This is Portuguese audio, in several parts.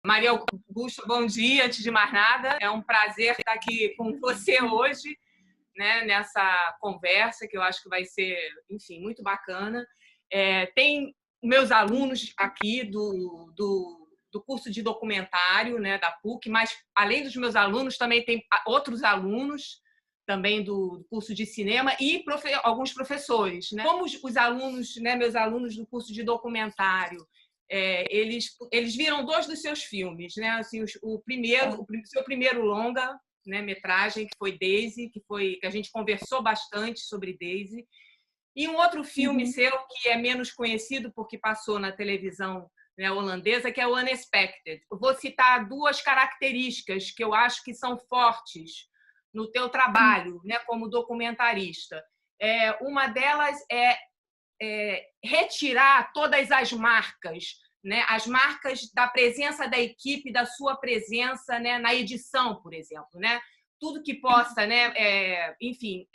Maria Augusta, bom dia. Antes de mais nada, é um prazer estar aqui com você hoje, né, nessa conversa que eu acho que vai ser, enfim, muito bacana. Tem meus alunos aqui do curso de documentário, né, da PUC, mas além dos meus alunos também tem outros alunos também do curso de cinema e alguns professores, né? Como os alunos, né, meus alunos do curso de documentário, eles viram 2 dos seus filmes, né? Assim, o seu primeiro longa, né, metragem, que foi Daisy, que a gente conversou bastante sobre Daisy, e um outro filme seu que é menos conhecido porque passou na televisão, né, holandesa, que é o Unexpected. Eu vou citar 2 características que eu acho que são fortes no teu trabalho, né, como documentarista. Uma delas é retirar todas as marcas, né, as marcas da presença da equipe, da sua presença, né, na edição, por exemplo, né? Tudo que possa, né, enfim,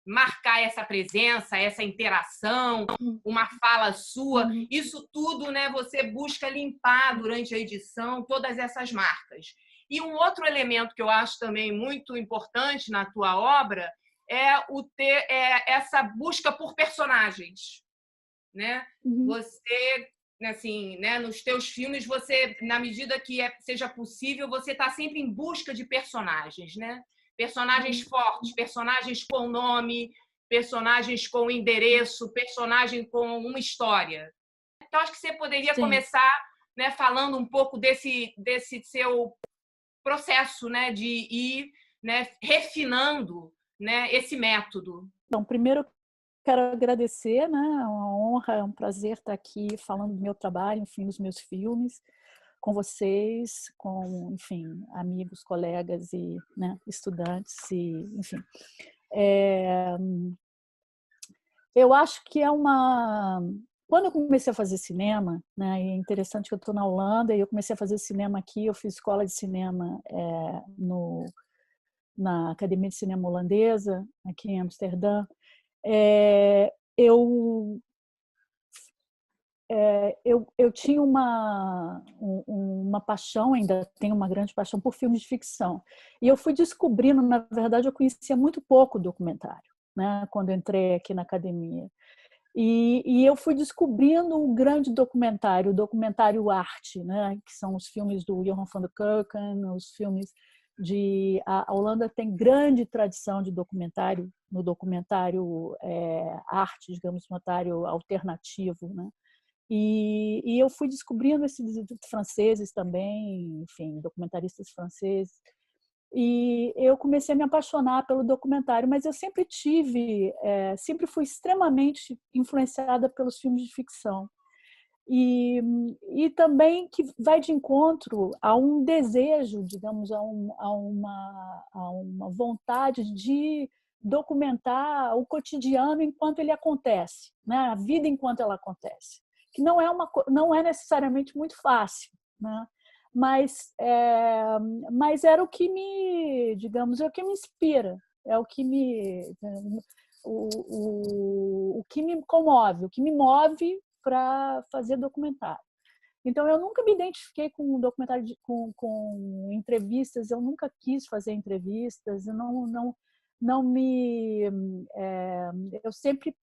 marcar essa presença, essa interação, uma fala sua, isso tudo, né, você busca limpar durante a edição todas essas marcas. E um outro elemento que eu acho também muito importante na tua obra é essa busca por personagens, né? Você, assim, né, nos teus filmes, você, na medida que seja possível, você está sempre em busca de personagens, né? Personagens fortes, personagens com nome, personagens com endereço, personagem com uma história. Então, acho que você poderia começar, né, falando um pouco desse seu processo, né, de ir, né, refinando, né, esse método. Bom, primeiro quero agradecer, né? É uma honra, é um prazer estar aqui falando do meu trabalho, enfim, dos meus filmes, com vocês, com, enfim, amigos, colegas e, né, estudantes, e, enfim. Eu acho que é uma... Quando eu comecei a fazer cinema, né, e é interessante que eu estou na Holanda e eu comecei a fazer cinema aqui, eu fiz escola de cinema na Academia de Cinema Holandesa, aqui em Amsterdã. Eu tinha uma paixão, ainda tenho uma grande paixão por filmes de ficção. E eu fui descobrindo, na verdade, eu conhecia muito pouco documentário, né, quando entrei aqui na academia. E eu fui descobrindo um grande documentário, o documentário arte, né, que são os filmes do Johan van der Keuken, os filmes de... A Holanda tem grande tradição de documentário, no documentário arte, digamos, documentário alternativo, né? E eu fui descobrindo esses franceses também, enfim, documentaristas franceses. E eu comecei a me apaixonar pelo documentário, mas eu sempre sempre fui extremamente influenciada pelos filmes de ficção. E também que vai de encontro a um desejo, digamos, a uma vontade de documentar o cotidiano enquanto ele acontece, né? A vida enquanto ela acontece, que não é necessariamente muito fácil, né? Mas era o que me, digamos, é o que me inspira, é o que o que me comove, o que me move para fazer documentário. Então, eu nunca me identifiquei com documentário, com entrevistas, eu nunca quis fazer entrevistas, eu não me... eu sempre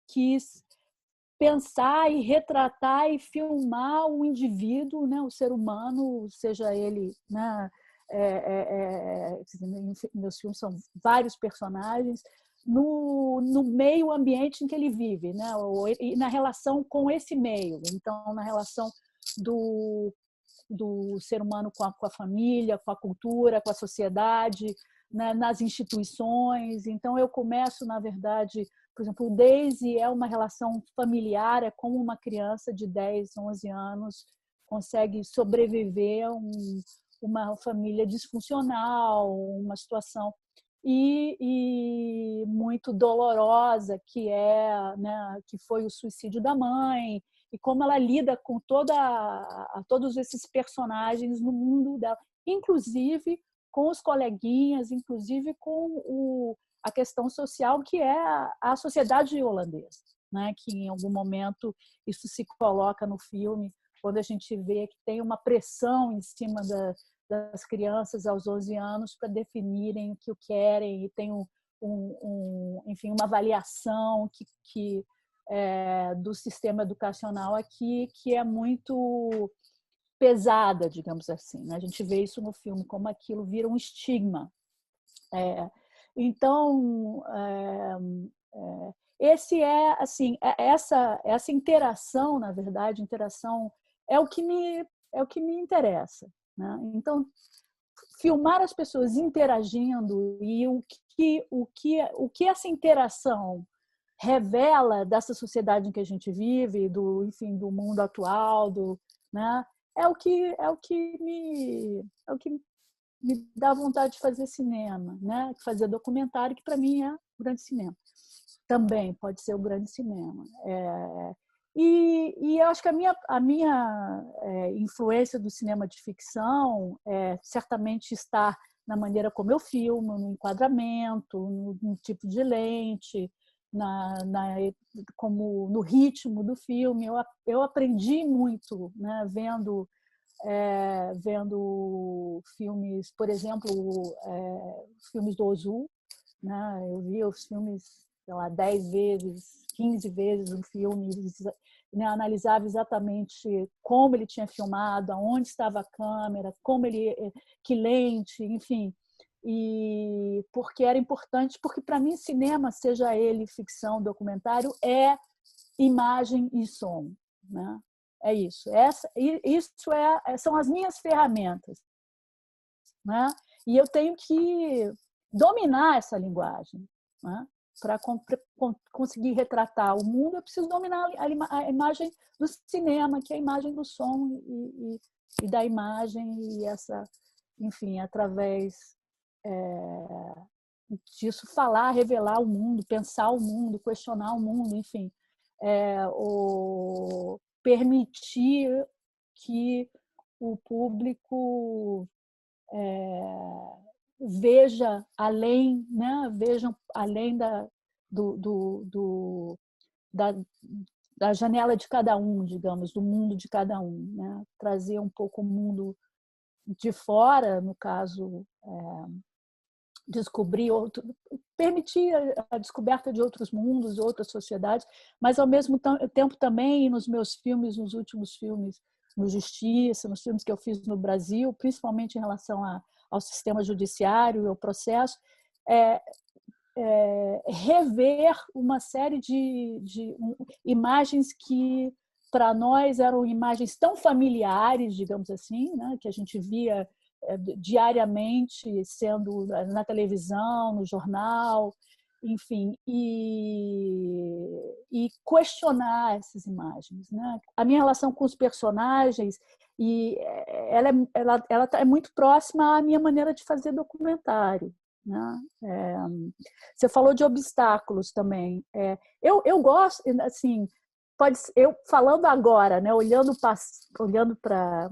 quis pensar e retratar e filmar o indivíduo, né, o ser humano, seja ele... Né, meus filmes são vários personagens, no meio ambiente em que ele vive, né? E na relação com esse meio. Então, na relação do ser humano com a família, com a cultura, com a sociedade, né? Nas instituições. Então, eu começo, na verdade, por exemplo, o Daisy é uma relação familiar, é como uma criança de 10, 11 anos consegue sobreviver a uma família disfuncional, uma situação e muito dolorosa né, que foi o suicídio da mãe, e como ela lida com todos esses personagens no mundo dela, inclusive com os coleguinhas, inclusive com a questão social que é a sociedade holandesa, né, que em algum momento isso se coloca no filme quando a gente vê que tem uma pressão em cima das crianças aos 11 anos para definirem o que querem, e tem enfim, uma avaliação do sistema educacional aqui que é muito pesada, digamos assim, né? A gente vê isso no filme, como aquilo vira um estigma. Então, essa interação, na verdade, interação é o que me interessa, né? Então, filmar as pessoas interagindo e o que essa interação revela dessa sociedade em que a gente vive, enfim, do mundo atual, né? É o que me dá vontade de fazer cinema, né? Fazer documentário, que para mim é o grande cinema. Também pode ser o grande cinema. E eu acho que a minha influência do cinema de ficção certamente está na maneira como eu filmo, no enquadramento, no tipo de lente, como no ritmo do filme. Eu aprendi muito, né, vendo filmes, por exemplo, filmes do Ozu, né? Eu vi os filmes, sei lá, 10 vezes, 15 vezes um filme, né? Analisava exatamente como ele tinha filmado, aonde estava a câmera, que lente, enfim. E porque era importante, porque para mim cinema, seja ele ficção, documentário, é imagem e som, né? É isso. São as minhas ferramentas, né? E eu tenho que dominar essa linguagem, né? Para conseguir retratar o mundo, eu preciso dominar a imagem do cinema, que é a imagem do som e da imagem, e enfim, através disso falar, revelar o mundo, pensar o mundo, questionar o mundo, enfim, permitir que o público veja além, né? Vejam além da, da janela de cada um, digamos, do mundo de cada um, né? Trazer um pouco o mundo de fora, no caso, descobrir permitir a descoberta de outros mundos, outras sociedades, mas ao mesmo tempo também nos meus filmes, nos últimos filmes, no Justiça, nos filmes que eu fiz no Brasil, principalmente em relação ao sistema judiciário e ao processo, rever uma série de imagens que para nós eram imagens tão familiares, digamos assim, né, que a gente via diariamente sendo na televisão, no jornal, enfim, e questionar essas imagens, né? A minha relação com os personagens ela é muito próxima à minha maneira de fazer documentário, né? Você falou de obstáculos também. Eu gosto, assim, eu falando agora, né, olhando para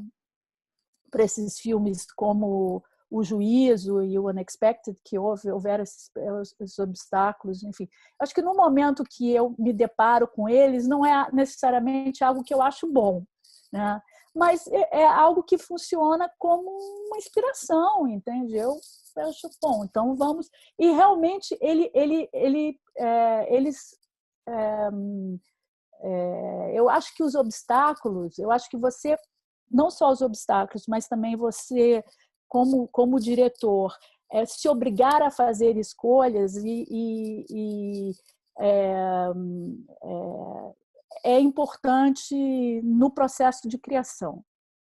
esses filmes como O Juízo e o Unexpected, que houveram esses obstáculos, enfim. Acho que no momento que eu me deparo com eles, não é necessariamente algo que eu acho bom, né? Mas é algo que funciona como uma inspiração, entende? Eu acho bom, então vamos. E realmente eu acho que os obstáculos, eu acho que você, não só os obstáculos, mas também você, como diretor, se obrigar a fazer escolhas é importante no processo de criação.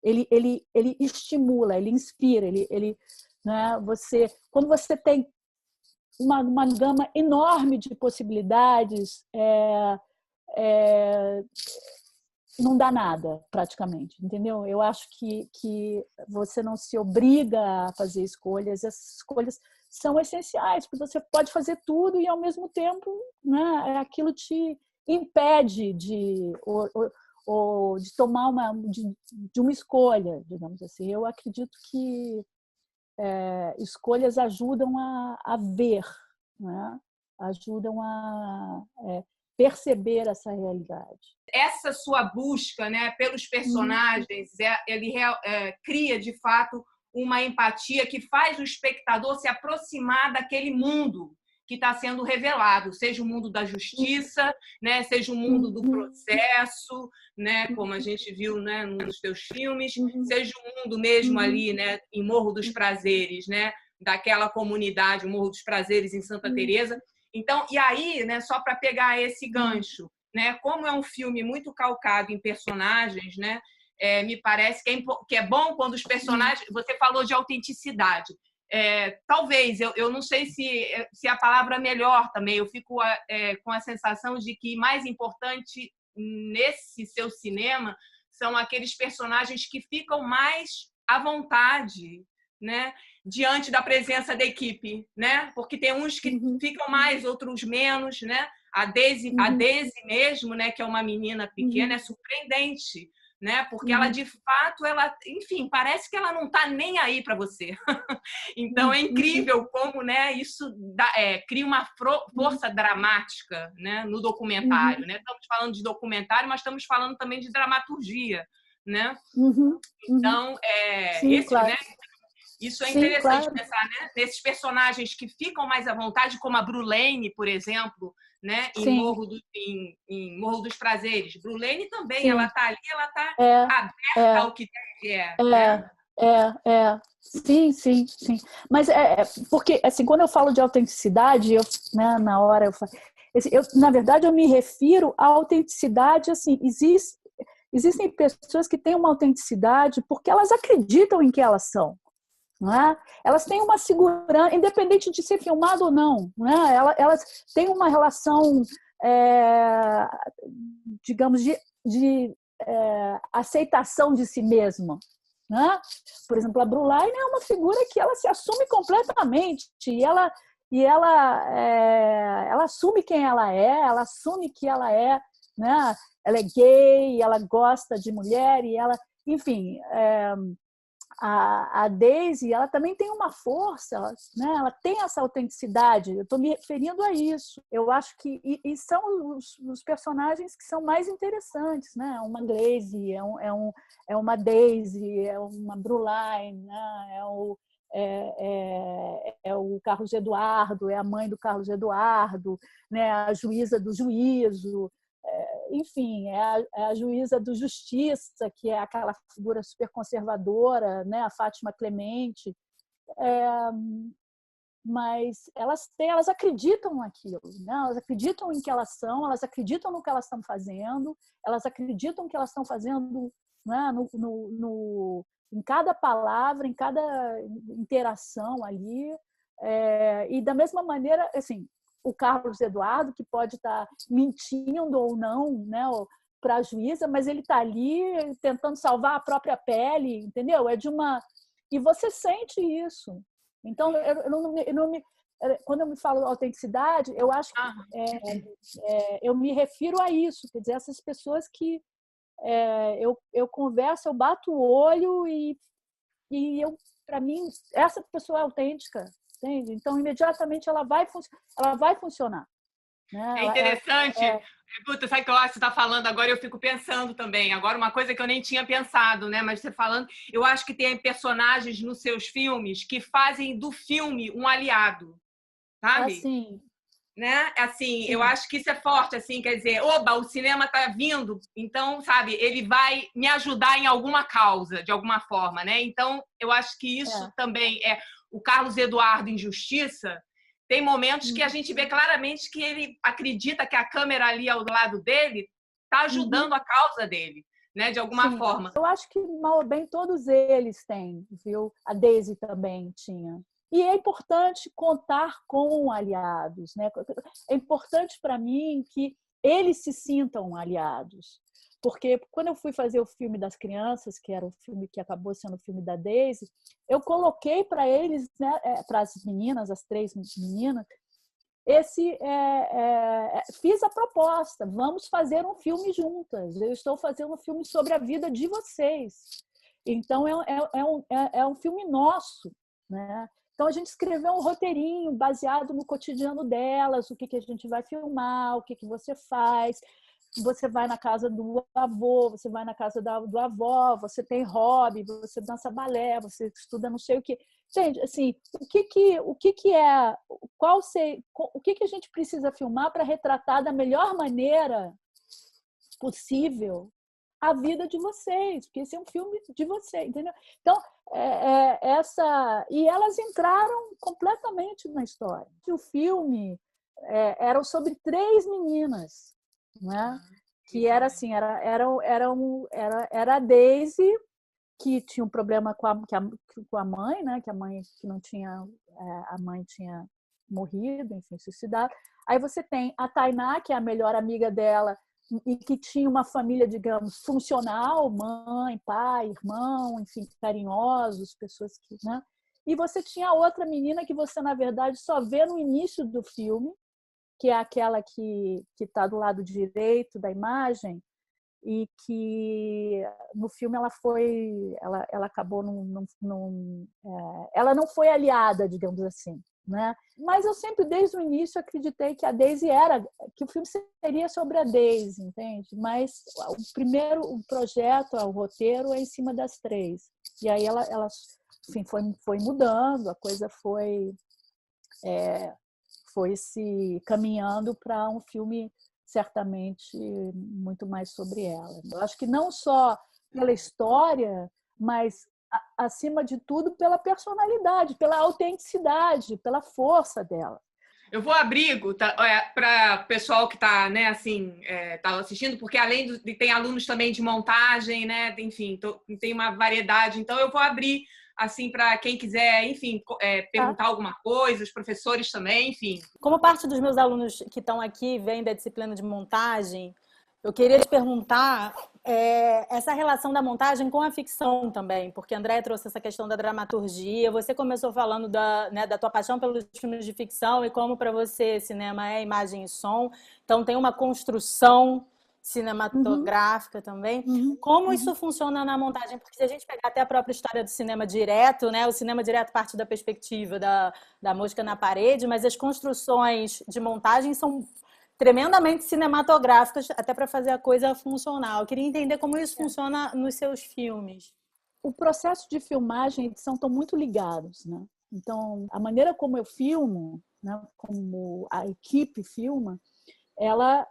Ele estimula, ele inspira, né, quando você tem uma gama enorme de possibilidades, não dá nada, praticamente, entendeu? Eu acho que você não se obriga a fazer escolhas, essas escolhas são essenciais, porque você pode fazer tudo e, ao mesmo tempo, né, aquilo te impede de tomar de uma escolha, digamos assim. Eu acredito que escolhas ajudam a ver, né? Ajudam perceber essa realidade. Essa sua busca, né, pelos personagens, ele cria, de fato, uma empatia que faz o espectador se aproximar daquele mundo que está sendo revelado, seja o mundo da justiça, né, seja o mundo do processo, né, como a gente viu, né, nos teus filmes, seja o mundo mesmo ali, né, em Morro dos Prazeres, né, daquela comunidade, o Morro dos Prazeres em Santa Teresa. Então, e aí, né, só para pegar esse gancho, né, como é um filme muito calcado em personagens, né, me parece que é bom quando os personagens... Você falou de autenticidade. Talvez, eu não sei se a palavra é melhor também, eu fico com a sensação de que mais importante nesse seu cinema são aqueles personagens que ficam mais à vontade, né, diante da presença da equipe, né? Porque tem uns que ficam mais, outros menos, né? A Daisy mesmo, né, que é uma menina pequena, é surpreendente, né? Porque ela, de fato, enfim, parece que ela não está nem aí para você. Então, é incrível como, né, isso cria uma força dramática, né, no documentário. Né? Estamos falando de documentário, mas estamos falando também de dramaturgia. Né? Então, Sim, claro. né, isso é Sim, interessante, claro. pensar, né, nesses personagens que ficam mais à vontade, como a Brulane, por exemplo, né, em Morro dos Prazeres. Brulane também, Sim. ela está ali, ela está aberta ao que é. Né? Sim, sim, sim. Mas porque, assim, quando eu falo de autenticidade, né, na hora na verdade, eu me refiro à autenticidade, assim, existem pessoas que têm uma autenticidade porque elas acreditam em que elas são. Não é? Elas têm uma segurança, independente de ser filmado ou não. Não é? Elas têm uma relação, digamos, de aceitação de si mesma. Né? Por exemplo, a Brulane é uma figura que ela se assume completamente e ela assume quem ela assume que ela é, né? Ela é gay, ela gosta de mulher e ela, enfim, a Daisy, ela também tem uma força, né? Ela tem essa autenticidade. Eu estou me referindo a isso. Eu acho que e são os personagens que são mais interessantes, né? Uma Glaze, é uma Daisy, é uma Brulane, né? É o Carlos Eduardo, é a mãe do Carlos Eduardo, né? A juíza do juízo. Enfim, é a juíza do Justiça, que é aquela figura super conservadora, né? A Fátima Clemente. Mas elas acreditam naquilo, né? Elas acreditam em que elas são, elas acreditam no que elas estão fazendo, elas acreditam que elas estão fazendo, né? Em cada palavra, em cada interação ali. E da mesma maneira, assim, o Carlos Eduardo, que pode estar mentindo ou não, né, para a juíza, mas ele está ali tentando salvar a própria pele, entendeu? E você sente isso. Então, quando eu me falo autenticidade, eu acho que eu me refiro a isso, quer dizer, essas pessoas que eu converso, eu bato o olho e para mim, essa pessoa é autêntica. Entende? Então, imediatamente, ela vai funcionar. Né? É interessante. Puta, sabe o que eu acho que você está falando agora? Eu fico pensando também. Agora, uma coisa que eu nem tinha pensado, né? Mas você falando, eu acho que tem personagens nos seus filmes que fazem do filme um aliado, sabe? Assim. Né? Assim, eu acho que isso é forte, assim, quer dizer, oba, o cinema está vindo, então, sabe, ele vai me ajudar em alguma causa, de alguma forma, né? Então, eu acho que isso também o Carlos Eduardo em Justiça. Tem momentos que a gente vê claramente que ele acredita que a câmera ali ao lado dele está ajudando a causa dele, né? De alguma forma. Eu acho que, mal ou bem, todos eles têm, viu? A Daisy também tinha. E é importante contar com aliados, né? É importante para mim que eles se sintam aliados. Porque quando eu fui fazer o filme das crianças, que era o filme que acabou sendo o filme da Daisy, eu coloquei para eles, né, para as meninas, as 3 meninas, fiz a proposta, vamos fazer um filme juntas, eu estou fazendo um filme sobre a vida de vocês. Então, é um filme nosso, né? Então, a gente escreveu um roteirinho baseado no cotidiano delas, o que, que a gente vai filmar, o que, que você faz. Você vai na casa do avô, você vai na casa do avó, você tem hobby, você dança balé, você estuda não sei o quê. Gente, assim, o que é, o que a gente precisa filmar para retratar da melhor maneira possível a vida de vocês, porque esse é um filme de vocês, entendeu? Então, e elas entraram completamente na história. O filme era sobre 3 meninas, né? Que era assim, era a Daisy, que tinha um problema com a mãe, né? Que a mãe que não tinha, a mãe tinha morrido, enfim, suicidado. Aí você tem a Tainá, que é a melhor amiga dela e que tinha uma família, digamos, funcional, mãe, pai, irmão, enfim, carinhosos, pessoas que, né? E você tinha outra menina que você, na verdade, só vê no início do filme, que é aquela que está do lado direito da imagem, e que no filme ela acabou ela não foi aliada, digamos assim, né? Mas eu sempre desde o início acreditei que a Daisy que o filme seria sobre a Daisy, entende? Mas o projeto, o roteiro é em cima das 3. E aí ela enfim, foi mudando, a coisa foi se caminhando para um filme certamente muito mais sobre ela. Eu acho que não só pela história, mas, acima de tudo, pela personalidade, pela autenticidade, pela força dela. Eu vou abrir para o pessoal que está, né, assim, tá assistindo, porque além tem alunos também de montagem, né, enfim, tem uma variedade. Então eu vou abrir assim para quem quiser, enfim, perguntar alguma coisa, os professores também, enfim. Como parte dos meus alunos que estão aqui vêm da disciplina de montagem, eu queria te perguntar essa relação da montagem com a ficção também, porque a Andréia trouxe essa questão da dramaturgia. Você começou falando da tua paixão pelos filmes de ficção e como para você cinema é imagem e som. Então tem uma construção cinematográfica também. Como isso funciona na montagem? Porque se a gente pegar até a própria história do cinema direto, né? O cinema direto parte da perspectiva da mosca na parede, mas as construções de montagem são tremendamente cinematográficas, até para fazer a coisa funcionar. Eu queria entender como isso funciona nos seus filmes. O processo de filmagem e edição estão muito ligados, né? Então, a maneira como eu filmo, né, como a equipe filma, ela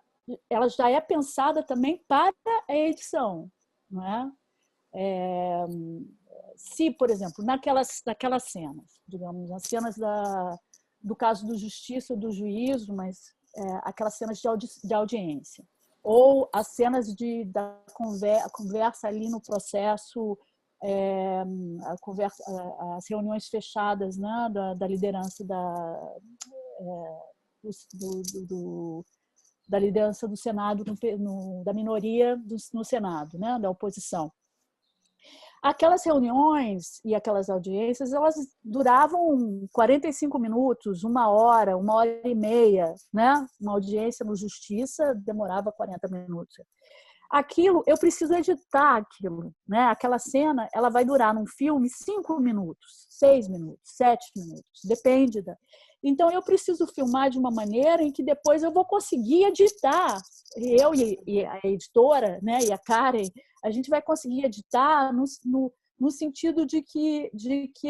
já é pensada também para a edição, não é? Se, por exemplo, naquelas cenas, digamos, as cenas do caso do Justiça ou do Juízo, mas aquelas cenas de audiência, ou as cenas da conversa ali no processo, as reuniões fechadas, né, da liderança da liderança do Senado, da minoria no Senado, né, da oposição. Aquelas reuniões e aquelas audiências, elas duravam 45 minutos, 1 hora, 1 hora e meia, né? Uma audiência no Justiça demorava 40 minutos. Aquilo, eu preciso editar aquilo, né? Aquela cena, ela vai durar num filme 5 minutos, 6 minutos, 7 minutos, depende Então, eu preciso filmar de uma maneira em que depois eu vou conseguir editar. Eu e a editora, né, e a Karen, a gente vai conseguir editar no sentido de que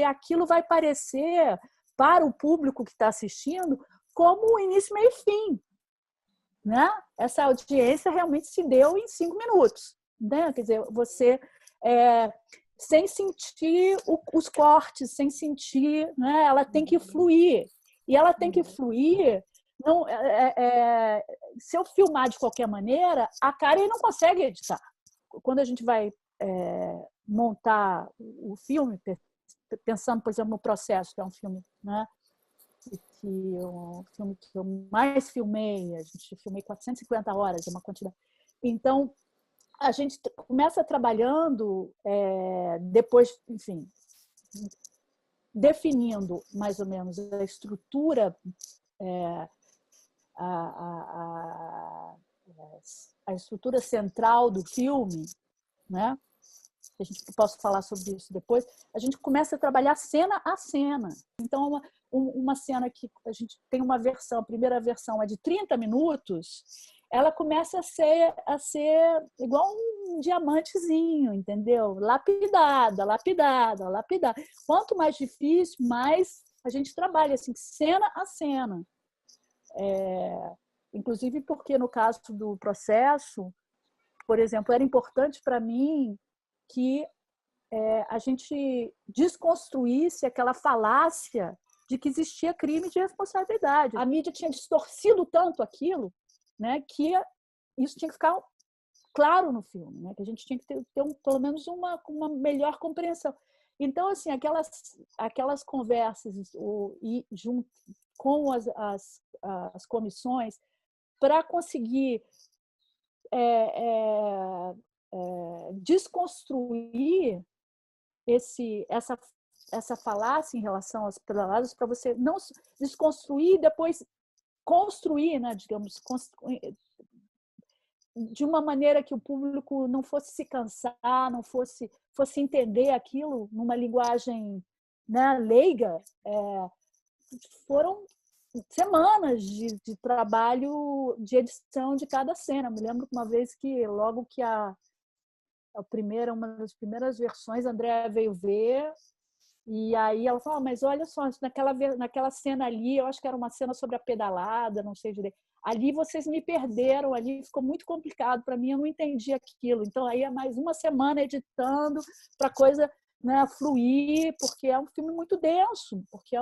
aquilo vai parecer, para o público que está assistindo, como o início, meio e fim. Né? Essa audiência realmente se deu em 5 minutos. Né? Quer dizer, você... sem sentir os cortes, sem sentir... Né? Ela tem que fluir. E ela tem que fluir... Não, se eu filmar de qualquer maneira, a Karen não consegue editar. Quando a gente vai montar o filme, pensando, por exemplo, no Processo, que é um filme, né, um filme que eu mais filmei, filmei 450 horas, é uma quantidade. Então, a gente começa trabalhando, depois, enfim, definindo mais ou menos a estrutura, a estrutura central do filme, né? a gente posso falar sobre isso depois, a gente começa a trabalhar cena a cena. Então, uma cena que a gente tem uma versão, a primeira versão é de 30 minutos, ela começa a ser igual um diamantezinho, entendeu? Lapidada, lapidada, lapidada. Quanto mais difícil, mais a gente trabalha assim, cena a cena. Inclusive porque no caso do processo, por exemplo, era importante para mim que a gente desconstruísse aquela falácia de que existia crime de responsabilidade. A mídia tinha distorcido tanto aquilo, né, que isso tinha que ficar claro no filme, né, que a gente tinha que ter pelo menos uma melhor compreensão. Então, assim, aquelas conversas junto com as comissões para conseguir desconstruir essa falácia em relação aos pedalados, para você não desconstruir e depois construir, né, digamos, de uma maneira que o público não fosse se cansar, não fosse entender aquilo numa linguagem, né, leiga. Foram semanas de trabalho de edição de cada cena. Me lembro uma vez que logo que uma das primeiras versões, a Andréa veio ver, e aí ela falou, mas olha só, naquela cena ali, eu acho que era uma cena sobre a pedalada, não sei direito, ali vocês me perderam, ali ficou muito complicado para mim, eu não entendi aquilo. Então aí é mais uma semana editando para a coisa, né, fluir, porque é um filme muito denso, porque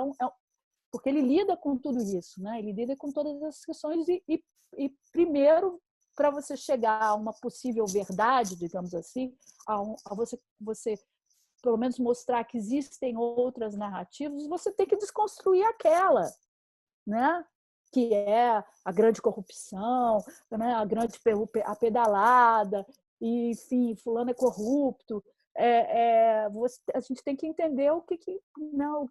ele lida com tudo isso, né? Ele lida com todas as questões e primeiro, para você chegar a uma possível verdade, digamos assim, a você pelo menos mostrar que existem outras narrativas, você tem que desconstruir aquela, né? Que é a grande corrupção, né? A pedalada, e, enfim, fulano é corrupto. A gente tem que entender o que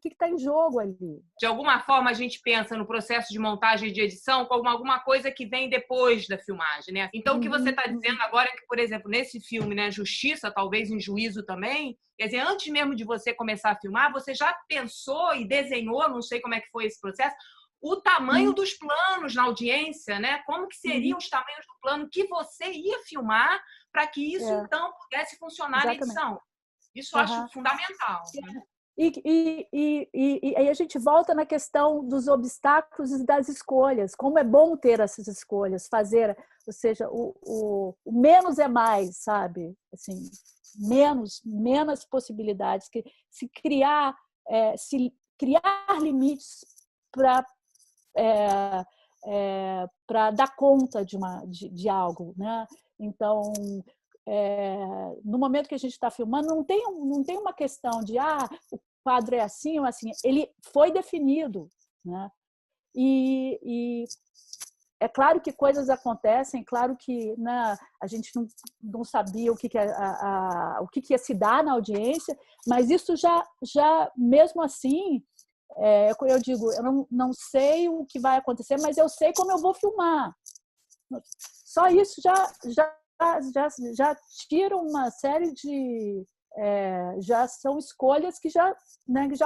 está em jogo ali. De alguma forma, a gente pensa no processo de montagem e de edição como alguma coisa que vem depois da filmagem, né? Então, o que você está dizendo agora é que, por exemplo, nesse filme, né, Justiça, talvez em Juízo também, quer dizer, antes mesmo de você começar a filmar, você já pensou e desenhou, não sei como é que foi esse processo, o tamanho dos planos na audiência, né? Como que seriam os tamanhos do plano que você ia filmar para que isso, então, pudesse funcionar na edição. Isso eu acho fundamental. Né? E aí a gente volta na questão dos obstáculos e das escolhas. Como é bom ter essas escolhas, fazer, ou seja, o menos é mais, sabe? Assim, menos possibilidades, que se criar limites para dar conta de algo, né? Então, no momento que a gente está filmando, não tem uma questão de o quadro é assim ou assim. Ele foi definido, né? E é claro que coisas acontecem, claro que, né, a gente não sabia o que ia se dar na audiência, mas isso já mesmo assim, eu digo, eu não sei o que vai acontecer, mas eu sei como eu vou filmar. Só isso já tira uma série de... já são escolhas que já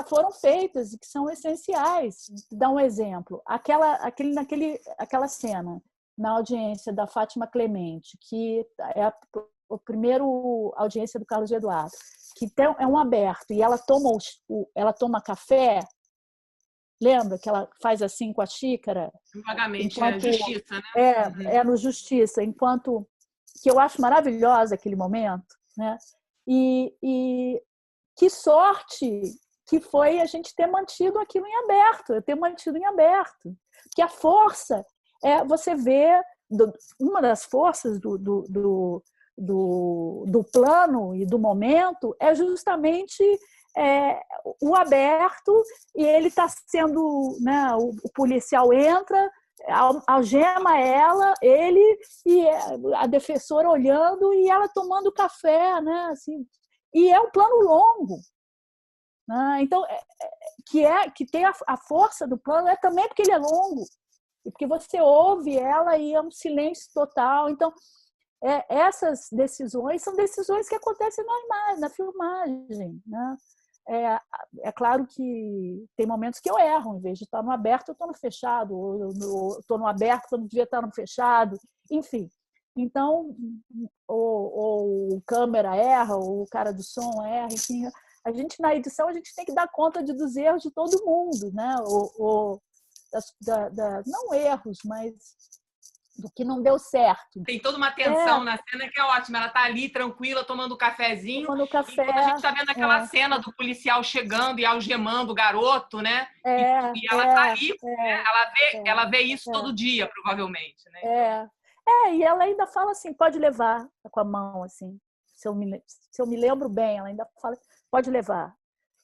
foram feitas e que são essenciais. Vou dar um exemplo. Aquela cena na audiência da Fátima Clemente, que é a primeira audiência do Carlos Eduardo, que é um aberto, e ela toma café. Lembra que ela faz assim com a xícara? Vagamente, Justiça, né? No Justiça, enquanto... que eu acho maravilhosa aquele momento, né? E que sorte que foi a gente ter mantido aquilo em aberto, Porque a força você vê, uma das forças do plano e do momento é justamente o aberto, e ele está sendo, né, o policial entra, algema ele e a defensora olhando e ela tomando café, né? Assim, e é um plano longo, né? Então que tem a força do plano também porque ele é longo e porque você ouve ela e é um silêncio total. Então essas decisões são decisões que acontecem na filmagem, né? É claro que tem momentos que eu erro, em vez de estar no aberto, eu estou no fechado, ou eu estou no aberto, eu não devia estar no fechado, enfim. Então, ou o câmera erra, ou o cara do som erra, enfim. A gente, na edição, a gente tem que dar conta dos erros de todo mundo, né? Não erros, mas do que não deu certo. Tem toda uma tensão na cena que é ótima. Ela tá ali tranquila, tomando um cafezinho. Tomando café. Enquanto a gente tá vendo aquela cena do policial chegando e algemando o garoto, né? E ela tá ali, né? Ela vê isso todo dia, provavelmente, né? E ela ainda fala assim, pode levar com a mão, assim. Se eu me lembro bem, ela ainda fala, pode levar.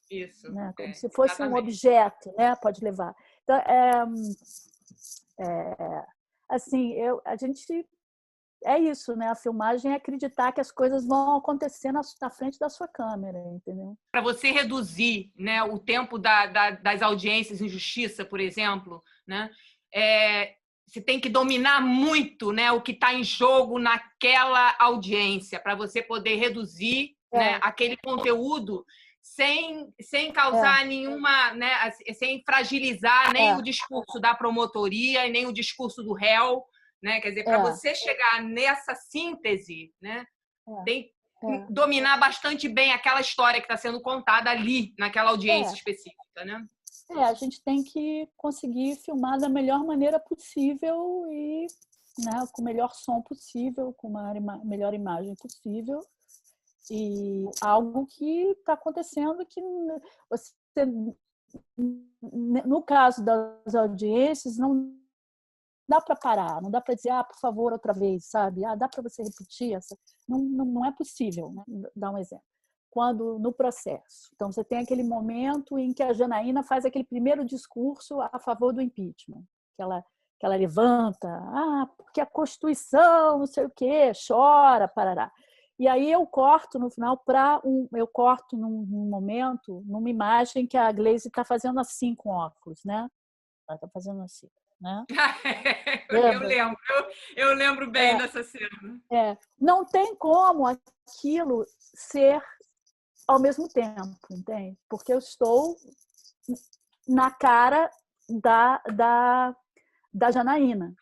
Isso. Né? Como se fosse exatamente um objeto, né? Pode levar. Então, assim, a gente é isso, né? A filmagem é acreditar que as coisas vão acontecer na frente da sua câmera, entendeu? Para você reduzir, né, o tempo das audiências em justiça, por exemplo, né? Você tem que dominar muito, né, o que está em jogo naquela audiência para você poder reduzir, né, aquele conteúdo sem causar nenhuma, né, sem fragilizar nem o discurso da promotoria e nem o discurso do réu, né? Quer dizer, para você chegar nessa síntese, né, tem que dominar bastante bem aquela história que está sendo contada ali, naquela audiência específica, né? A gente tem que conseguir filmar da melhor maneira possível e, né, com o melhor som possível, com a melhor imagem possível. E algo que está acontecendo que você, no caso das audiências, não dá para parar, não dá para dizer, por favor, outra vez, sabe? Dá para você repetir essa? Não é possível, né? Dar um exemplo. Quando no processo. Então, você tem aquele momento em que a Janaína faz aquele primeiro discurso a favor do impeachment, que ela levanta, porque a Constituição, não sei o quê, chora, parará. E aí eu corto no final eu corto num momento, numa imagem que a Gleice está fazendo assim com óculos, né? Ela está fazendo assim, né? Eu lembro bem dessa cena. Não tem como aquilo ser ao mesmo tempo, entende? Porque eu estou na cara da Janaína.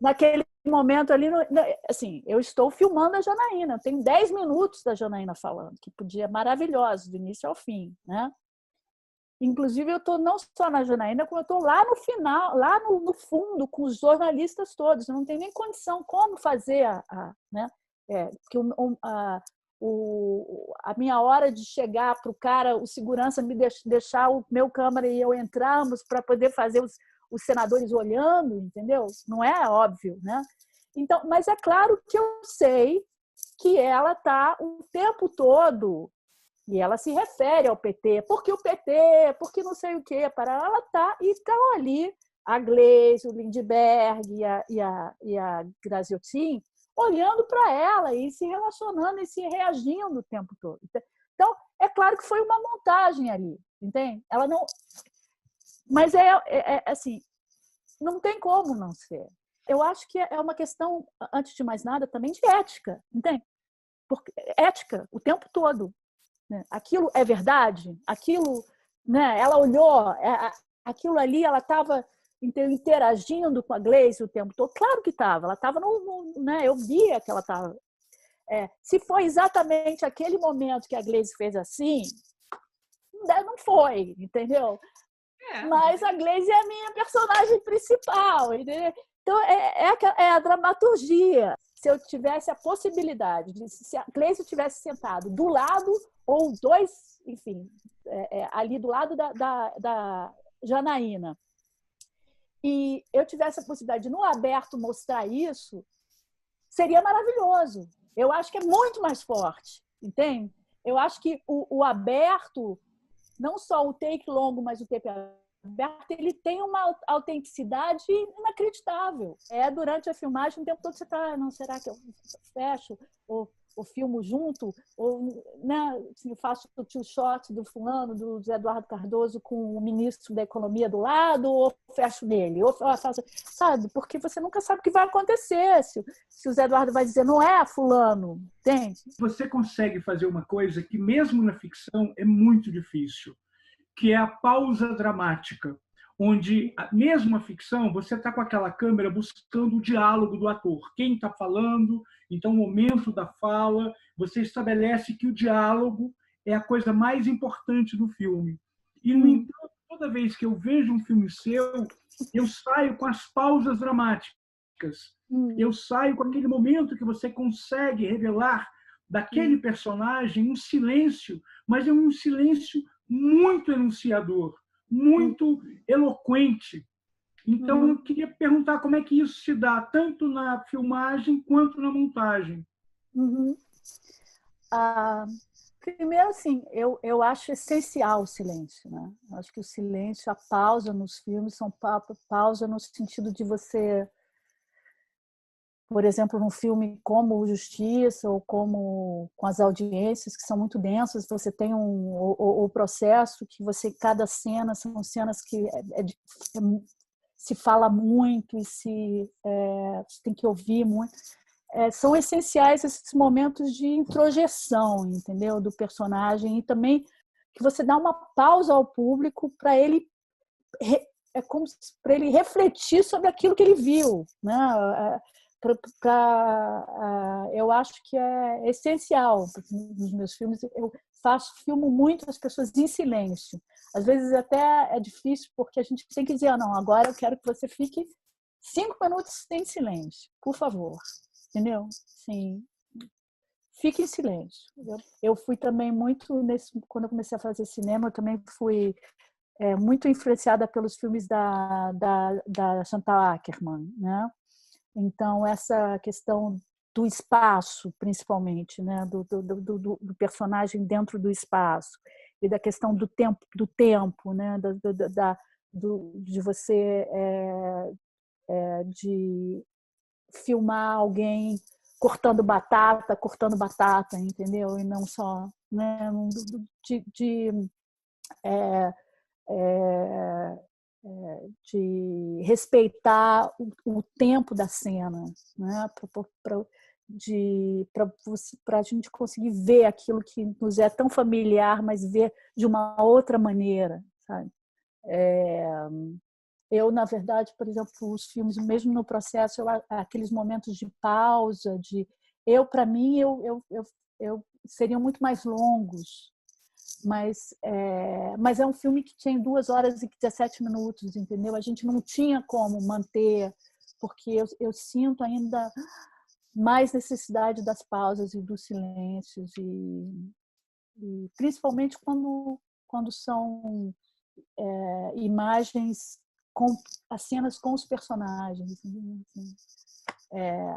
Naquele momento ali, assim, eu estou filmando a Janaína. Eu tenho 10 minutos da Janaína falando, que podia maravilhoso, do início ao fim, né? Inclusive, eu estou não só na Janaína, como eu estou lá no final, lá no fundo, com os jornalistas todos. Eu não tenho nem condição como fazer né? Porque a minha hora de chegar para o cara, o segurança me deixar o meu câmera e eu entrarmos para poder fazer os senadores olhando, entendeu? Não é óbvio, né? Então, mas é claro que eu sei que ela está o tempo todo, e ela se refere ao PT, porque o PT, porque não sei o quê, ela está, e estão ali a Gleice, o Lindbergh e a Graziotin olhando para ela e se relacionando e se reagindo o tempo todo. Então, é claro que foi uma montagem ali, entende? Ela não... Mas assim, não tem como não ser. Eu acho que é uma questão, antes de mais nada, também de ética, entende? Porque ética o tempo todo. Né? Aquilo é verdade? Aquilo, né? Ela olhou, aquilo ali, ela estava interagindo com a Gleice o tempo todo. Claro que estava. Ela estava né? Eu via que ela estava. Se foi exatamente aquele momento que a Gleice fez assim, não foi, entendeu? Mas a Gleice é a minha personagem principal, entendeu? Então, é a dramaturgia. Se eu tivesse a possibilidade se a Gleice tivesse sentado do lado, ou dois, enfim, ali do lado da Janaína, e eu tivesse a possibilidade de, no aberto, mostrar isso, seria maravilhoso. Eu acho que é muito mais forte, entende? Eu acho que o aberto, não só o take longo, mas o take aberto, ele tem uma autenticidade inacreditável. Durante a filmagem, o tempo todo você está, não, será que eu fecho? Ou ou filmo junto, ou, né, assim, eu faço o tio shot do fulano, do José Eduardo Cardoso, com o ministro da Economia do lado, ou fecho nele, ou faço, sabe? Porque você nunca sabe o que vai acontecer, se o José Eduardo vai dizer, não é fulano, entende? Você consegue fazer uma coisa que, mesmo na ficção, é muito difícil, que é a pausa dramática, onde, mesmo a ficção, você está com aquela câmera buscando o diálogo do ator. Quem está falando, então o momento da fala, você estabelece que o diálogo é a coisa mais importante do filme. E, no entanto, toda vez que eu vejo um filme seu, eu saio com as pausas dramáticas. Eu saio com aquele momento que você consegue revelar daquele personagem um silêncio, mas é um silêncio muito enunciador, muito eloquente. Então, eu queria perguntar como é que isso se dá, tanto na filmagem quanto na montagem. Primeiro, assim, eu acho essencial o silêncio, né? Eu acho que o silêncio, a pausa nos filmes, são pausa no sentido de você, por exemplo, num filme como Justiça ou como com as audiências que são muito densas, você tem o processo que você, cada cena, são cenas que se fala muito e você tem que ouvir muito. São essenciais esses momentos de introjeção, entendeu? Do personagem, e também que você dá uma pausa ao público para ele como para ele refletir sobre aquilo que ele viu, né? Eu acho que é essencial nos meus filmes. Eu filmo muito as pessoas em silêncio. Às vezes até é difícil, porque a gente tem que dizer, não, agora eu quero que você fique 5 minutos em silêncio, por favor. Entendeu? Sim. Fique em silêncio. Eu fui também muito, quando eu comecei a fazer cinema, eu também fui muito influenciada pelos filmes da Chantal Akerman, né? Então, essa questão do espaço, principalmente, né? do personagem dentro do espaço, e da questão do tempo, né? De você de filmar alguém cortando batata, entendeu? E não só, né? De respeitar o tempo da cena, né? Para a gente conseguir ver aquilo que nos é tão familiar, mas ver de uma outra maneira, sabe? Eu, na verdade, por exemplo, os filmes, mesmo no processo, aqueles momentos de pausa, para mim, seriam muito mais longos, mas é um filme que tem 2 horas e 17 minutos, entendeu? A gente não tinha como manter, porque eu sinto ainda mais necessidade das pausas e dos silêncios, e principalmente quando são imagens com as cenas com os personagens, assim,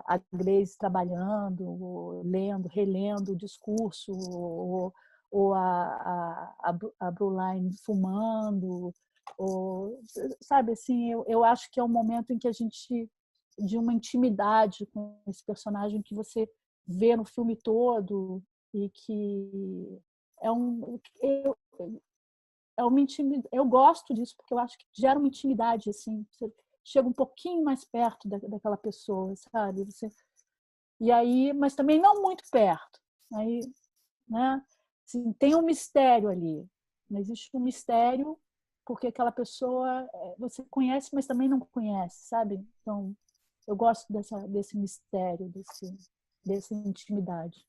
a Glaze trabalhando, lendo, relendo o discurso, ou a Bruline fumando, sabe assim, eu acho que é um momento em que a gente, de uma intimidade com esse personagem que você vê no filme todo, e que eu gosto disso, porque eu acho que gera uma intimidade, assim, você chega um pouquinho mais perto daquela pessoa, sabe? E aí, mas também não muito perto. Aí, né? Assim, tem um mistério ali. Não existe um mistério porque aquela pessoa você conhece, mas também não conhece, sabe? Então, eu gosto desse mistério, dessa intimidade.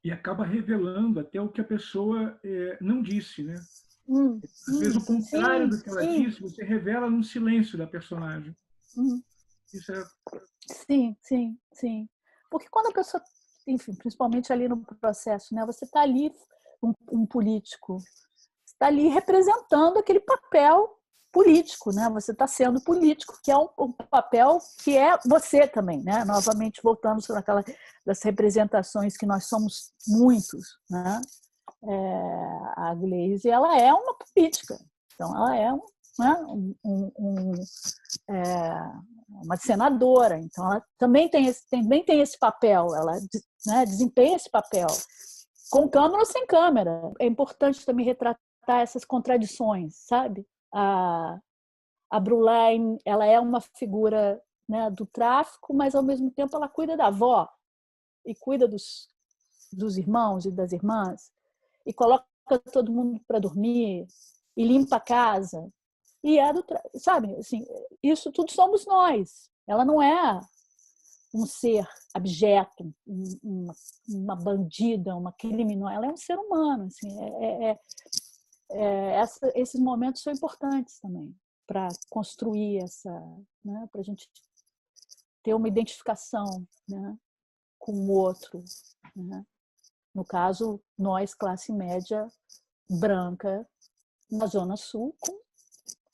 E acaba revelando até o que a pessoa não disse, né? Às vezes, o contrário do que ela disse, você revela no silêncio da personagem. Isso é... Sim. Porque quando a pessoa, enfim, principalmente ali no processo, né? Você está ali, um político, está ali representando aquele papel político, né? Você está sendo político, que é um papel que é você também, né? Novamente voltamos para aquela das representações que nós somos muitos, né? A Glaze, ela é uma política, então ela é uma senadora, então ela também tem esse papel, ela, né, desempenha esse papel, com câmera ou sem câmera. É importante também retratar essas contradições, sabe? A Bruline, ela é uma figura, né, do tráfico, mas ao mesmo tempo ela cuida da avó e cuida dos irmãos e das irmãs e coloca todo mundo para dormir e limpa a casa. E sabe, assim, isso tudo somos nós. Ela não é um ser abjeto, uma bandida, uma criminosa. Ela é um ser humano. Assim, esses momentos são importantes também para construir né, para a gente ter uma identificação, né, com o outro, né? No caso, nós, classe média branca, na Zona Sul, com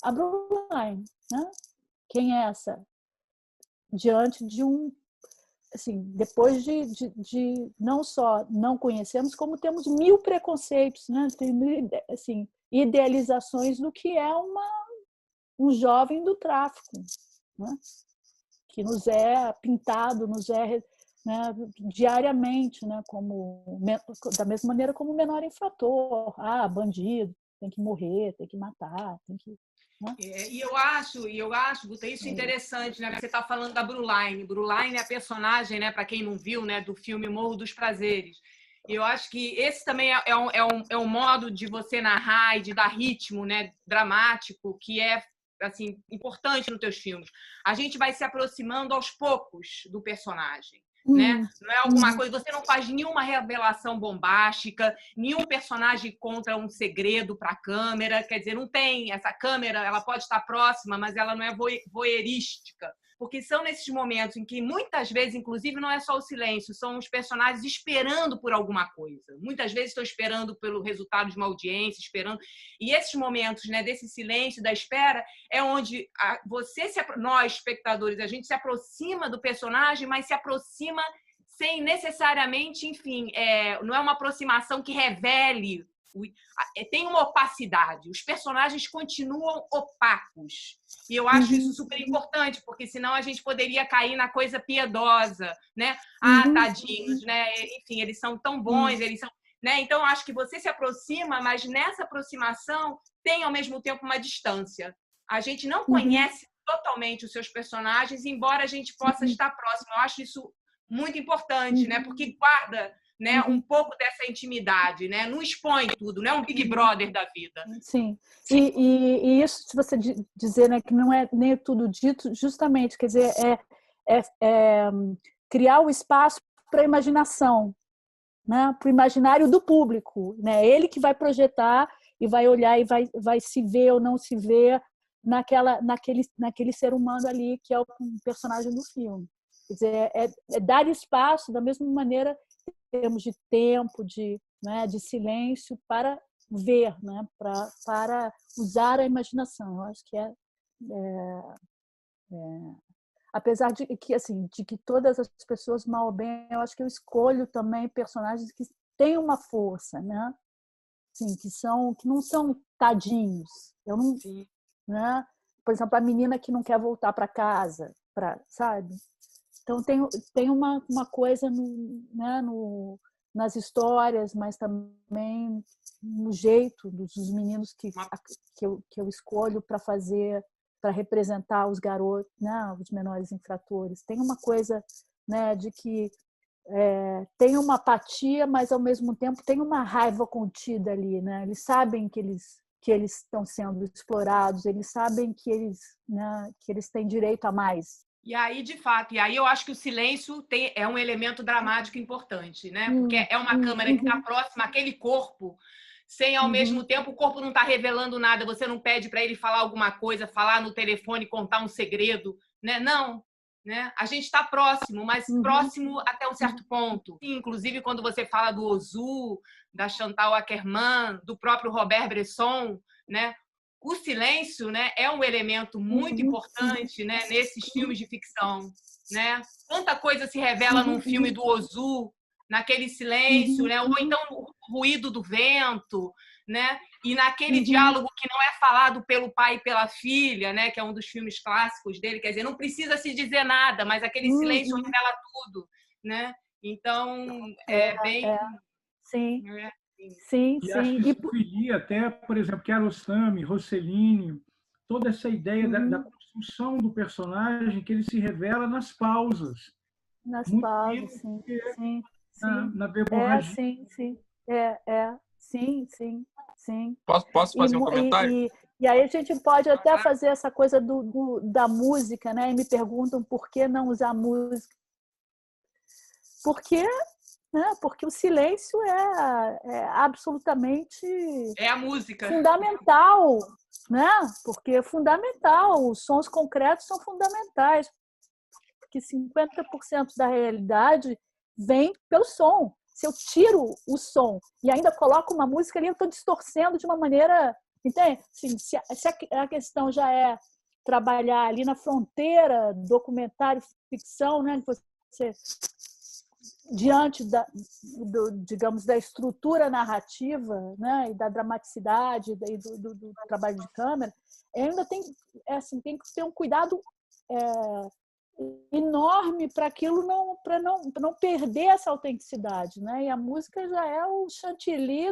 a Bruline, né? Quem é essa? Diante de assim, depois de não só não conhecermos, como temos 1000 preconceitos, né? Tem, assim, idealizações do que é um jovem do tráfico, né? Que nos é pintado, nos é, né, diariamente, né, da mesma maneira como menor infrator. Bandido, tem que morrer, tem que matar, tem que... Né? E eu acho, Guta, isso interessante, né? Você está falando da Bruline. Bruline é a personagem, né, para quem não viu, né, do filme Morro dos Prazeres. E eu acho que esse também é um modo de você narrar e de dar ritmo, né, dramático, que é, assim, importante nos teus filmes. A gente vai se aproximando aos poucos do personagem. Né? Não é alguma coisa, você não faz nenhuma revelação bombástica, nenhum personagem conta um segredo para a câmera, quer dizer, não tem essa câmera, ela pode estar próxima, mas ela não é voyeurística, porque são nesses momentos em que muitas vezes, inclusive, não é só o silêncio, são os personagens esperando por alguma coisa, muitas vezes estão esperando pelo resultado de uma audiência, esperando, e esses momentos, né, desse silêncio, da espera, é onde nós, espectadores, a gente se aproxima do personagem, mas se aproxima sem necessariamente, enfim, não é uma aproximação que revele, tem uma opacidade, os personagens continuam opacos. E eu acho isso super importante, porque senão a gente poderia cair na coisa piedosa, né? Tadinhos, né? Enfim, eles são tão bons, eles são... Né? Então, eu acho que você se aproxima, mas nessa aproximação tem, ao mesmo tempo, uma distância. A gente não conhece totalmente os seus personagens, embora a gente possa estar próximo. Eu acho isso muito importante, né? Porque guarda, né, um pouco dessa intimidade, né? Não expõe tudo, não é um Big Brother da vida. Sim. E isso, se você dizer, né, que não é nem tudo dito, justamente, quer dizer, criar o espaço para a imaginação, né? Para o imaginário do público, né? Ele que vai projetar e vai olhar e vai se ver ou não se ver naquele ser humano ali que é o personagem do filme. Quer dizer, é dar espaço da mesma maneira em termos de tempo, né, de silêncio para ver, né, para usar a imaginação. Eu acho que apesar de que, assim, de que todas as pessoas, mal ou bem, eu acho que eu escolho também personagens que têm uma força, né? Assim, que não são tadinhos. Eu não, né? Por exemplo, a menina que não quer voltar para casa, sabe? Então tem uma coisa né, nas histórias, mas também no jeito dos meninos que eu escolho para fazer, para representar os garotos, né, os menores infratores. Tem uma coisa, né, de que tem uma apatia, mas ao mesmo tempo tem uma raiva contida ali, né? Eles sabem que eles estão sendo explorados, eles sabem que eles têm direito a mais. E aí, de fato, eu acho que o silêncio é um elemento dramático importante, né? Porque é uma câmera que está próxima àquele corpo, sem ao mesmo tempo o corpo não está revelando nada, você não pede para ele falar alguma coisa, falar no telefone, contar um segredo, né? Não, né? A gente está próximo, mas próximo até um certo ponto. Inclusive, quando você fala do Ozu, da Chantal Akerman, do próprio Robert Bresson, né? O silêncio, né, é um elemento muito importante, né, nesses filmes de ficção, né? Quanta coisa se revela num filme do Ozu, naquele silêncio, né? Ou então o ruído do vento, né? E naquele diálogo que não é falado pelo pai e pela filha, né? Que é um dos filmes clássicos dele, quer dizer, não precisa se dizer nada, mas aquele silêncio revela tudo, né? Então, é bem... Sim, É, sim, E acho sim. que Sueli, até, por exemplo, Kiarostami, Rossellini, toda essa ideia da construção do personagem que ele se revela nas pausas. Nas Muito pausas, menos sim, que sim, na sim. verborragia. Sim, sim. Sim, sim, sim. Posso fazer um comentário? E aí a gente pode até fazer essa coisa da música, né? E me perguntam por que não usar música. Porque, né? Porque o silêncio é absolutamente é a música. fundamental, né? Porque é fundamental. Os sons concretos são fundamentais. Porque 50% da realidade vem pelo som. Se eu tiro o som e ainda coloco uma música ali, eu estou distorcendo de uma maneira... Entende? Assim, se a questão já é trabalhar ali na fronteira documentário ficção, né? Você, diante digamos, da estrutura narrativa, né? E da dramaticidade e do trabalho de câmera, ainda tem que ter um cuidado enorme para aquilo para não perder essa autenticidade, né? E a música já é o chantilly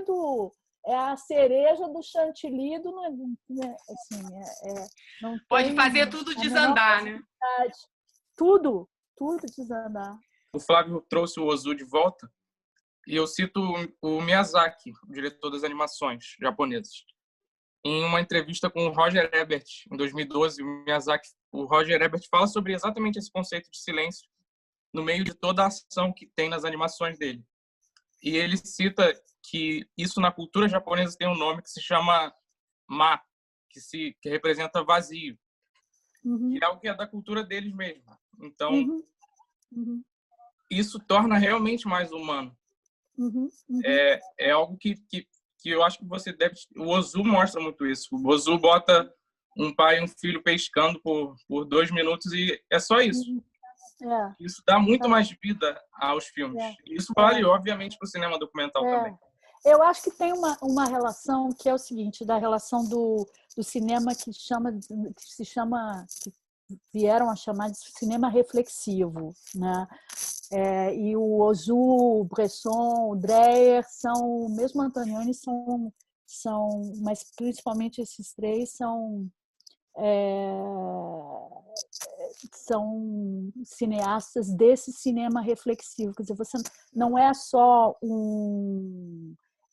é a cereja do chantilly né? Assim, não pode tem fazer tudo desandar, né? Tudo desandar. O Flávio trouxe o Ozu de volta e eu cito o Miyazaki, o diretor das animações japonesas. Em uma entrevista com o Roger Ebert, em 2012, o Roger Ebert fala sobre exatamente esse conceito de silêncio no meio de toda a ação que tem nas animações dele. E ele cita que isso na cultura japonesa tem um nome que se chama Ma, que representa vazio, que é algo que é da cultura deles mesmo. Então, isso torna realmente mais humano. É algo que eu acho que você deve... O Ozu mostra muito isso. O Ozu bota um pai e um filho pescando por 2 minutos e é só isso. Isso dá muito mais vida aos filmes. E isso vale, obviamente, para o cinema documental também. Eu acho que tem uma relação que é o seguinte, da relação do cinema que vieram a chamar de cinema reflexivo, né? E o Ozu, o Bresson, o Dreyer mesmo Antonioni mas principalmente esses três são cineastas desse cinema reflexivo. Quer dizer, você não é só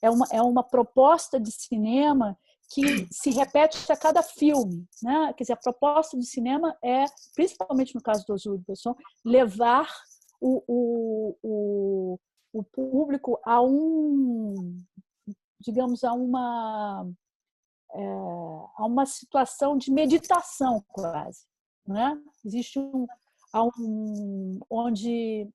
é uma proposta de cinema que se repete a cada filme, né? Quer dizer, a proposta do cinema é, principalmente no caso do Ozu e do Bresson, levar o público digamos, a uma situação de meditação quase, né? Existe onde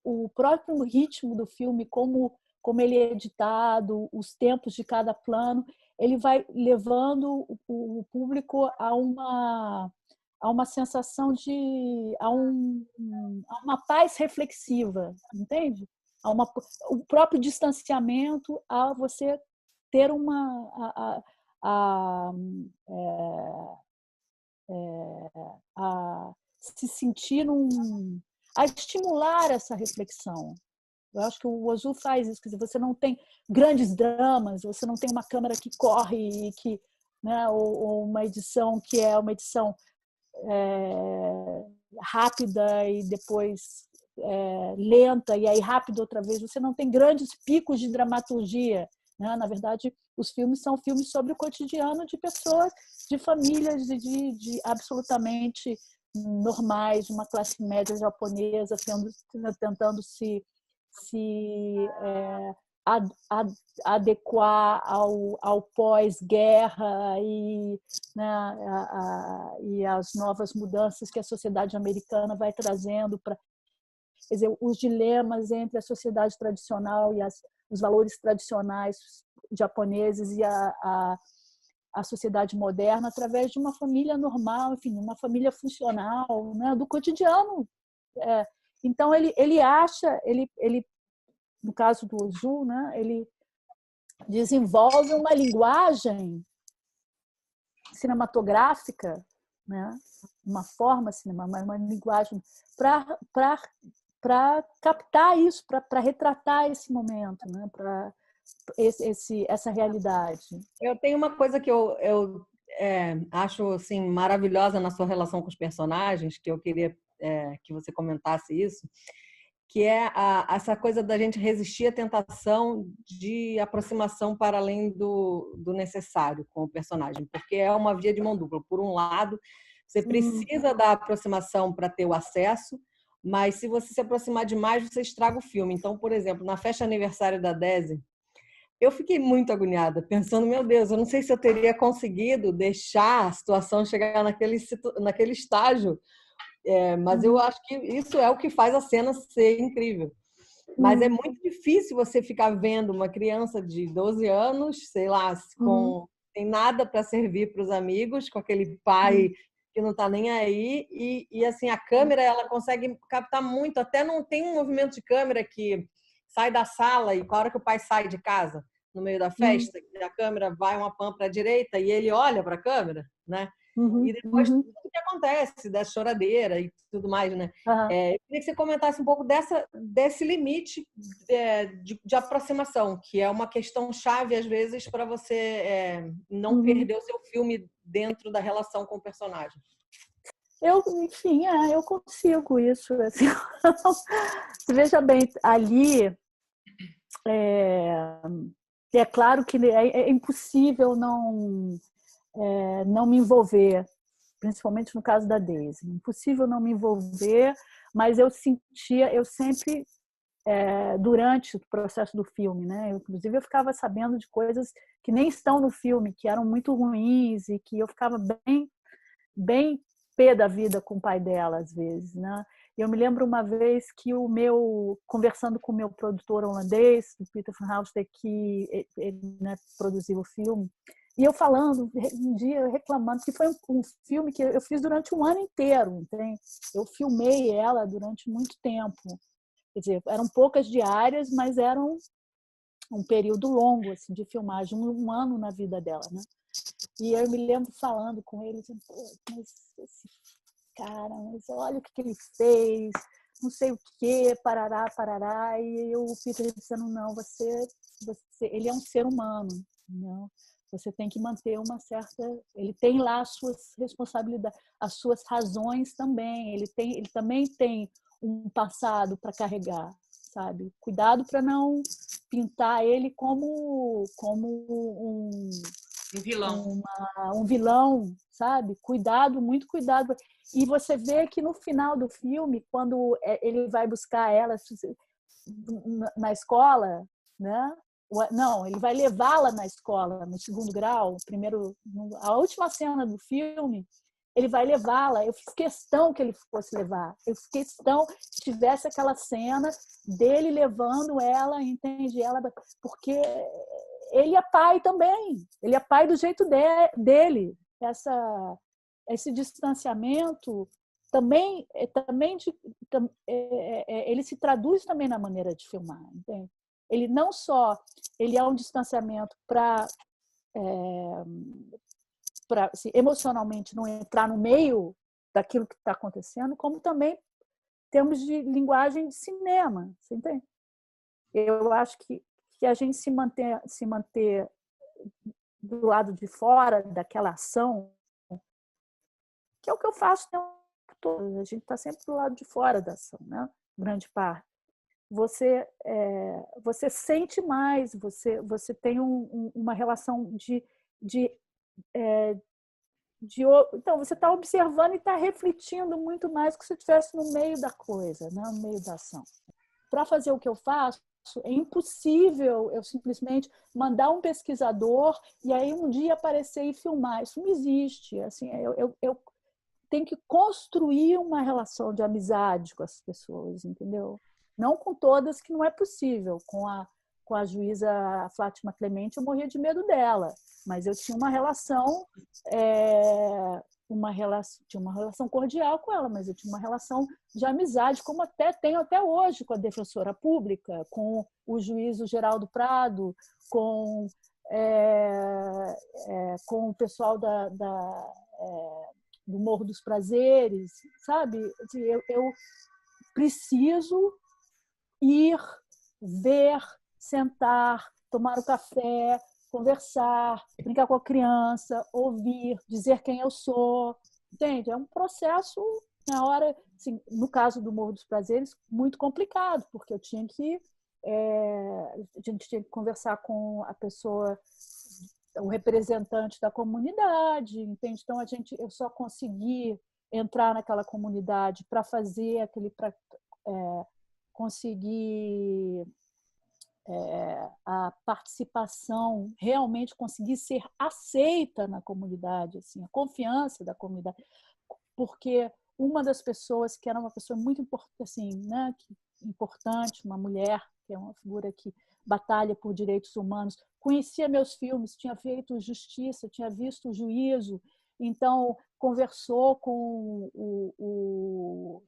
o próprio ritmo do filme, como ele é editado, os tempos de cada plano, ele vai levando o público a uma sensação a uma paz reflexiva, entende? O próprio distanciamento a você ter a se sentir a estimular essa reflexão. Eu acho que o Ozu faz isso, quer dizer, você não tem grandes dramas, você não tem uma câmera que corre e né, ou uma edição que é uma edição rápida e depois lenta e aí rápido outra vez. Você não tem grandes picos de dramaturgia, né? Na verdade, os filmes são filmes sobre o cotidiano de pessoas, de famílias de absolutamente normais, uma classe média japonesa tentando se adequar ao pós-guerra né, e as novas mudanças que a sociedade americana vai trazendo para, quer dizer, os dilemas entre a sociedade tradicional e os valores tradicionais japoneses e a sociedade moderna através de uma família normal, enfim, uma família funcional, né, do cotidiano. Então ele no caso do Ozu, né, ele desenvolve uma linguagem cinematográfica, né, uma forma cinematográfica, uma linguagem para captar isso, para retratar esse momento, né, para essa realidade. Eu tenho uma coisa que eu acho assim, maravilhosa na sua relação com os personagens, que eu queria que você comentasse isso, que é essa coisa da gente resistir à tentação de aproximação para além do necessário com o personagem, porque é uma via de mão dupla. Por um lado, você precisa da aproximação para ter o acesso, mas se você se aproximar demais, você estraga o filme. Então, por exemplo, na festa aniversário da Daisy, eu fiquei muito agoniada, pensando, meu Deus, eu não sei se eu teria conseguido deixar a situação chegar naquele estágio, mas eu acho que isso é o que faz a cena ser incrível. Mas é muito difícil você ficar vendo uma criança de 12 anos, sei lá, tem nada para servir para os amigos, com aquele pai que não está nem aí, e assim, a câmera ela consegue captar muito, até não tem um movimento de câmera que sai da sala e com a hora que o pai sai de casa, no meio da festa, a câmera vai uma pan para a direita e ele olha para a câmera, né? E depois tudo que acontece, da choradeira e tudo mais, né? Eu queria que você comentasse um pouco desse limite de aproximação, que é uma questão chave, às vezes, para você não perder o seu filme dentro da relação com o personagem. Enfim, eu consigo isso. Assim. Veja bem, ali é claro que é impossível não me envolver, principalmente no caso da Daisy. Impossível não me envolver, mas eu sempre, durante o processo do filme, né? Inclusive, eu ficava sabendo de coisas que nem estão no filme, que eram muito ruins e que eu ficava bem pé da vida com o pai dela, às vezes, né? Eu me lembro uma vez que conversando com o meu produtor holandês, o Peter van Halster, que ele, né, produziu o filme, e eu falando, um dia reclamando, que foi um filme que eu fiz durante um ano inteiro, entende? Eu filmei ela durante muito tempo. Quer dizer, eram poucas diárias, mas eram um período longo assim, de filmagem, um ano na vida dela, né? E eu me lembro falando com ele, dizendo, mas esse cara, mas olha o que ele fez, não sei o que, parará, e o Peter dizendo, não, ele é um ser humano, não? Você tem que manter uma certa... Ele tem lá as suas responsabilidades, as suas razões também. Ele também tem um passado para carregar, sabe? Cuidado para não pintar ele como um vilão. Um vilão, sabe? Cuidado, muito cuidado. E você vê que no final do filme, quando ele vai buscar ela na escola, né? Não, ele vai levá-la na escola, no segundo grau, a última cena do filme, ele vai levá-la. Eu fiz questão que ele fosse levar. Eu fiz questão que tivesse aquela cena dele levando ela, entende? Porque ele é pai também. Ele é pai do jeito dele. Esse distanciamento também ele se traduz também na maneira de filmar, entende? Ele não só ele é um distanciamento para assim, emocionalmente não entrar no meio daquilo que está acontecendo, como também temos de linguagem de cinema, você entende? Eu acho que a gente se manter do lado de fora daquela ação, que é o que eu faço o tempo todo. A gente está sempre do lado de fora da ação, né? Grande parte. Você sente mais, você tem uma relação então você está observando e está refletindo muito mais que se você estivesse no meio da coisa, né? No meio da ação. Para fazer o que eu faço, é impossível eu simplesmente mandar um pesquisador e aí um dia aparecer e filmar. Isso não existe. Assim, eu tenho que construir uma relação de amizade com as pessoas, entendeu? Não com todas, que não é possível. Com a juíza Fátima Clemente, eu morria de medo dela. Mas eu tinha uma relação tinha uma relação cordial com ela, mas eu tinha uma relação de amizade, como até tenho até hoje com a defensora pública, com o juiz Geraldo Prado, com o pessoal do Morro dos Prazeres, sabe? Assim, eu preciso ir, ver, sentar, tomar um café, conversar, brincar com a criança, ouvir, dizer quem eu sou, entende? É um processo, na hora, assim, no caso do Morro dos Prazeres, muito complicado, porque a gente tinha que conversar com a pessoa, o representante da comunidade, entende? Então eu só consegui entrar naquela comunidade para fazer conseguir a participação, realmente conseguir ser aceita na comunidade, assim, a confiança da comunidade, porque uma das pessoas que era uma pessoa muito importante, assim, né, importante, uma mulher que é uma figura que batalha por direitos humanos, conhecia meus filmes, tinha feito Justiça, tinha visto o Juízo, então conversou com o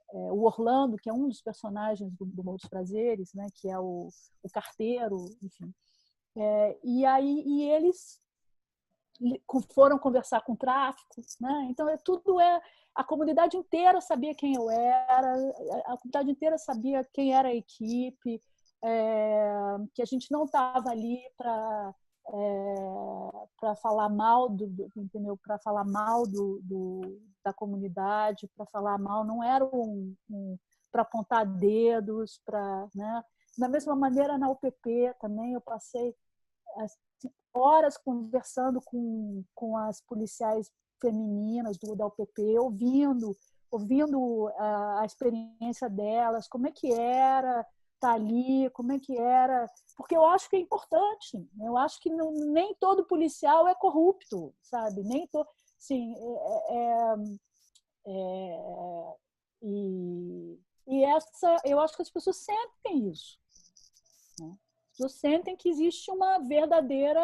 Orlando, que é um dos personagens do Morro dos Prazeres, né, que é o carteiro, enfim. E eles foram conversar com o tráfico, né? Então a comunidade inteira sabia quem eu era, a comunidade inteira sabia quem era a equipe, que a gente não estava ali para falar mal entendeu? Para falar mal da comunidade, para falar mal, não era para apontar dedos, né? Da mesma maneira na UPP também eu passei horas conversando com as policiais femininas da UPP, ouvindo a experiência delas, como é que era estar ali, como é que era, porque eu acho que é importante, eu acho que nem todo policial é corrupto, sabe? Nem todo, sim, eu acho que as pessoas sentem isso, né? As pessoas sentem que existe um verdadeiro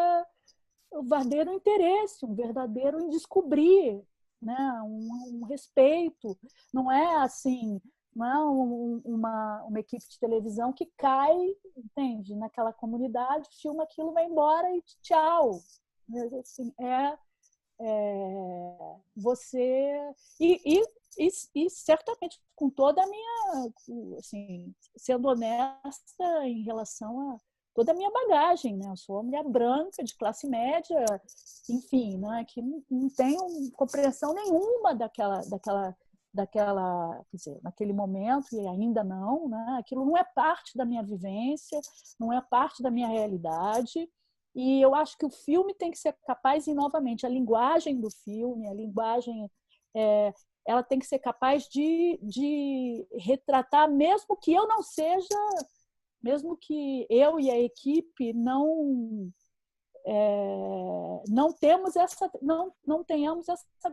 interesse, um verdadeiro em descobrir, né? Um respeito, não é assim, não é uma equipe de televisão que cai, entende, naquela comunidade, filma aquilo, vai embora e tchau. Mas, assim, você e certamente com toda a minha, assim, sendo honesta em relação a toda a minha bagagem, né? Eu sou uma mulher branca de classe média, enfim, né? Que não tenho compreensão nenhuma daquela, quer dizer, naquele momento, e ainda não, né? Aquilo não é parte da minha vivência, não é parte da minha realidade, e eu acho que o filme tem que ser capaz, e novamente, a linguagem do filme, a linguagem, ela tem que ser capaz de retratar, mesmo que eu não seja, mesmo que eu e a equipe não tenhamos essa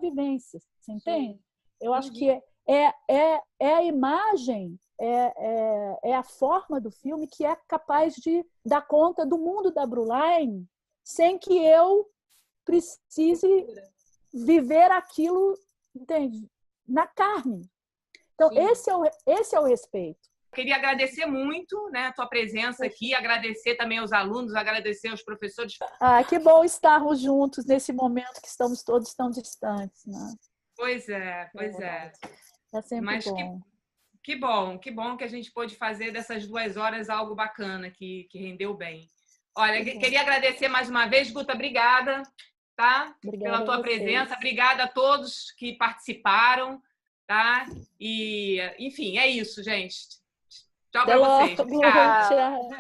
vivência, você entende? Sim. Eu acho que a imagem, é a forma do filme que é capaz de dar conta do mundo da Bruline sem que eu precise viver aquilo, entende? Na carne. Então, esse é o respeito. Queria agradecer muito, né, a tua presença aqui, agradecer também aos alunos, agradecer aos professores. Que bom estarmos juntos nesse momento que estamos todos tão distantes, né? Pois é. É sempre Mas bom. Que bom que a gente pôde fazer dessas 2 horas algo bacana, que rendeu bem. Olha, queria agradecer mais uma vez, Guta, obrigada, tá? Obrigada pela tua presença, obrigada a todos que participaram, tá? E, enfim, é isso, gente. Tchau para vocês. Obrigada. Tchau.